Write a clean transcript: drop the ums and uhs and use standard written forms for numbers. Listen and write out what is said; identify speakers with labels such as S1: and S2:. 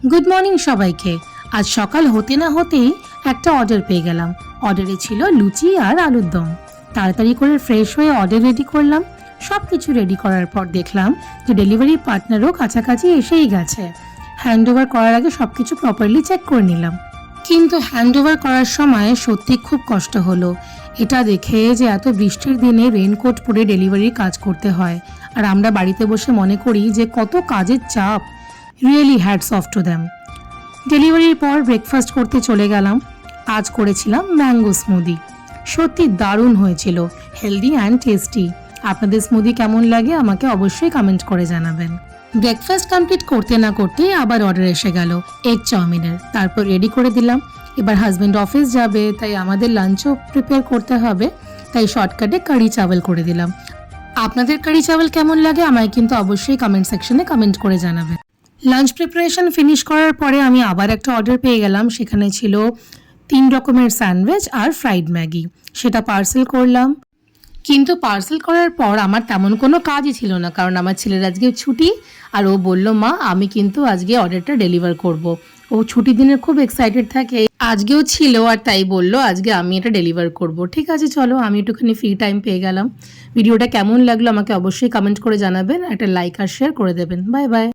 S1: Good morning সবাইকে। আজ সকাল হতে না হতেই একটা অর্ডার পেয়ে গেলাম। অর্ডারে ছিল লুচি আর আলুর দম। তাড়াতাড়ি করে ফ্রেশ হয়ে অর্ডার রেডি করলাম। সব কিছু রেডি করার পর দেখলাম যে ডেলিভারি পার্টনারও কাছাকাছি এসেই গেছে। হ্যান্ড ওভার করার আগে সব কিছু প্রপারলি চেক করে নিলাম, কিন্তু হ্যান্ড ওভার করার সময় সত্যি খুব কষ্ট হলো। এটা দেখে যে এত বৃষ্টির দিনে রেইনকোট পরে ডেলিভারির কাজ করতে হয়, আর আমরা বাড়িতে বসে মনে করি যে কত কাজের চাপ। Really hats off to them. ডেলিভারির পর ব্রেকফাস্ট করতে চলে গেলাম। আজ করেছিলাম ম্যাঙ্গো স্মুদি। সত্যি দারুণ হয়েছিল, হেলদি অ্যান্ড টেস্টি। আপনাদের স্মুদি কেমন লাগে আমাকে অবশ্যই কমেন্ট করে জানাবেন। ব্রেকফাস্ট কমপ্লিট করতে না করতেই আবার অর্ডার এসে গেল এগ চাউমিনের। তারপর রেডি করে দিলাম। এবার হাজব্যান্ড অফিস যাবে, তাই আমাদের লাঞ্চও প্রিপেয়ার করতে হবে, তাই শর্টকাটে কারি চাওয়াল করে দিলাম। আপনাদের কারি চাওয়াল কেমন লাগে আমায় কিন্তু অবশ্যই কমেন্ট সেকশনে কমেন্ট করে জানাবেন। লাঞ্চ প্রিপারেশন ফিনিশ করার পরে আমি আবার একটা অর্ডার পেয়ে গেলাম। সেখানে ছিল 3 রকমের স্যান্ডউইচ আর ফ্রাইড ম্যাগি। সেটা পার্সেল করলাম, কিন্তু পার্সেল করার পর আমার তেমন কোনো কাজই ছিল না, কারণ আমার ছেলের আজকে ছুটি। আর ও বলল, মা আমি কিন্তু আজকে অর্ডারটা ডেলিভার করব। ও ছুটির দিনে খুব এক্সাইটেড থাকে, আজকেও ছিল, আর তাই বলল আজকে আমি এটা ডেলিভার করব। ঠিক আছে চলো, আমি একটুখানি ফ্রি টাইম পেয়ে গেলাম। ভিডিওটা কেমন লাগলো আমাকে অবশ্যই কমেন্ট করে জানাবেন, একটা লাইক আর শেয়ার করে দেবেন। Bye bye.